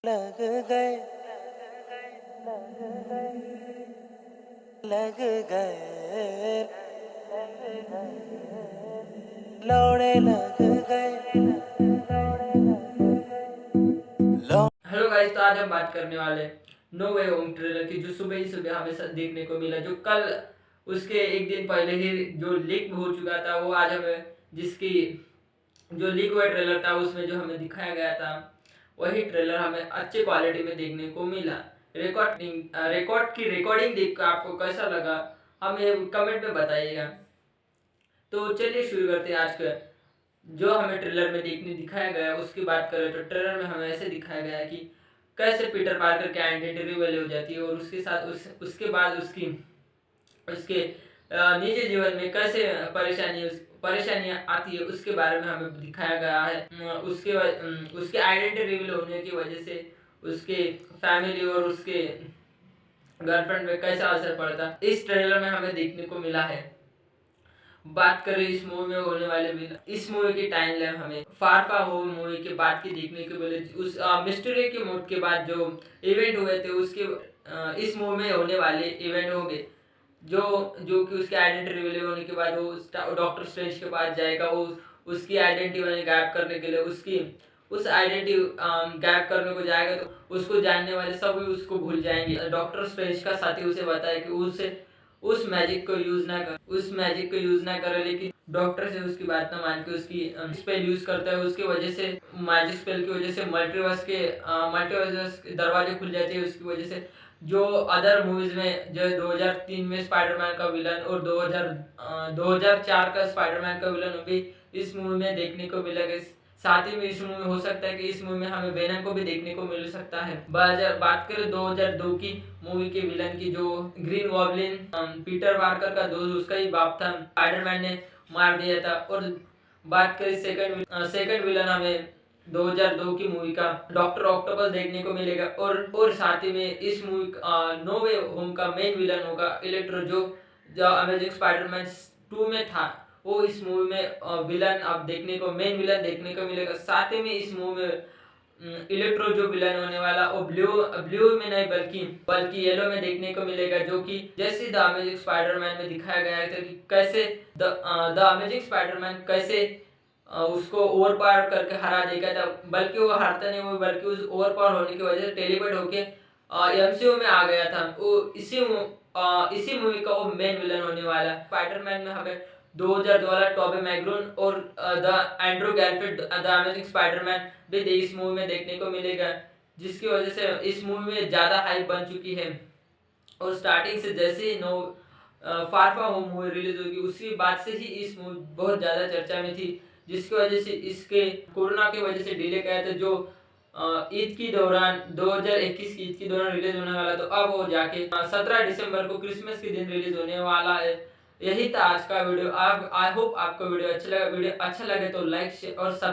लग गए लग गए लौड़े लग गए हेलो गाइस, तो आज हम बात करने वाले नो वे होम ट्रेलर की, जो सुबह ही सुबह हमें देखने को मिला, जो कल उसके एक दिन पहले ही जो लीक हो चुका था, वो आज हमें जिसकी जो लीक हुआ ट्रेलर था उसमें जो हमें दिखाया गया था, वही ट्रेलर हमें अच्छी क्वालिटी में देखने को मिला। रिकॉर्ड की रिकॉर्डिंग देख कर आपको कैसा लगा, हमें कमेंट में बताइएगा। तो चलिए शुरू करते हैं आज का जो हमें ट्रेलर में देखने दिखाया गया है उसकी बात करें, तो ट्रेलर में हमें ऐसे दिखाया गया है कि कैसे पीटर पार्कर की आइडेंटिटी रिवील हो जाती है और उसके साथ उसके बाद उसकी उसके निजी जीवन में कैसे परेशानियां आती है उसके बारे में हमें दिखाया गया है। उसके आइडेंटिटी रिवील होने की वजह से उसके फैमिली और उसके गर्लफ्रेंड में कैसा असर पड़ता इस ट्रेलर में हमें देखने को मिला है। बात करें इस मूवी में होने वाले भी, इस मूवी की टाइम लाइन हमें फार फार होम मूवी के बाद की देखने को मिले। उस मिस्ट्री के मोड के बाद जो इवेंट हुए थे उसके इस मूवी में होने वाले इवेंट होंगे, जो जो कि उसके आइडेंटिटी रिवील होने के बाद वो डॉक्टर स्ट्रेंज के पास जाएगा, वो उसकी आइडेंटिटी गायब करने के लिए उसकी उस आइडेंटिटी गायब करने को जाएगा, तो उसको जानने वाले सभी उसको भूल जाएंगे। डॉक्टर स्ट्रेंज का साथी उसे बताया कि उसे उस मैजिक को यूज ना करे, लेकिन डॉक्टर से उसकी बात ना मान के उसकी स्पेल यूज करता है। उसकी वजह से मैजिक स्पेल की वजह से मल्टीवर्स के दरवाजे खुल जाते हैं। उसकी वजह से जो अदर मूवीज में जो 2003 में स्पाइडरमैन का विलन और 2004 का स्पाइडरमैन का विलन भी इस मूवी में देखने को मिलेगा। साथ ही में इस मूवी में हो सकता है कि इस मूवी में हमें वेनम को भी देखने को मिल सकता है। बात करें 2002 की मूवी के विलन की, जो ग्रीन गॉब्लिन पीटर पार्कर का दोस्त, उसका ही बाप था, स्पाइडरमैन ने मार दिया था। और बात करें सेकंड विलन हमें 2002 की मूवी का डॉक्टर ऑक्टोपस देखने को मिलेगा। और साथ ही में इस मूवी नो वे होम का मेन विलन होगा इलेक्ट्रो, जो अमेजिंग स्पाइडरमैन 2 में था। वो इस मूवी में विलन अब देखने को मेन विलन देखने को मिलेगा। साथ ही में इस मूवी में इलेक्ट्रो जो विलन होने वाला वो ब्लू ब्लू में नहीं बल्कि येलो में देखने को मिलेगा, जो कि जैसे द अमेजिंग स्पाइडरमैन में दिखाया गया था कि कैसे द अमेजिंग स्पाइडरमैन कैसे उसको ओवर पावर करके हरा देगा था, बल्कि वो हारता नहीं हुआ, बल्कि उस ओवर पावर होने की वजह से टेलीपोर्ट होके एमसीयू में आ गया था। वो इसी मूवी का वो मेन विलन होने वाला है। स्पाइडरमैन में हमें 2002 वाला टॉबी मैगरून और the Andrew Garfield the amazing Spiderman भी इस मूवी में देखने को मिलेगा, जिसकी वजह से इस मूवी में ज़्यादा हाइप बन चुकी है। और स्टार्टिंग से जैसे ही far from home movie release होगी उसके बाद से ही इस मूवी बहुत ज़्यादा चर्चा में थी, जिसकी वजह से इसके कोरोना की वजह से डिले किया था, जो ईद की दौरान 2021 की ईद के दौरान रिलीज होने वाला, तो अब वो जाके 17 दिसंबर को क्रिसमस के दिन रिलीज होने वाला है। यही था आज का वीडियो। आई होप आपको वीडियो अच्छा लगा तो लाइक शेयर और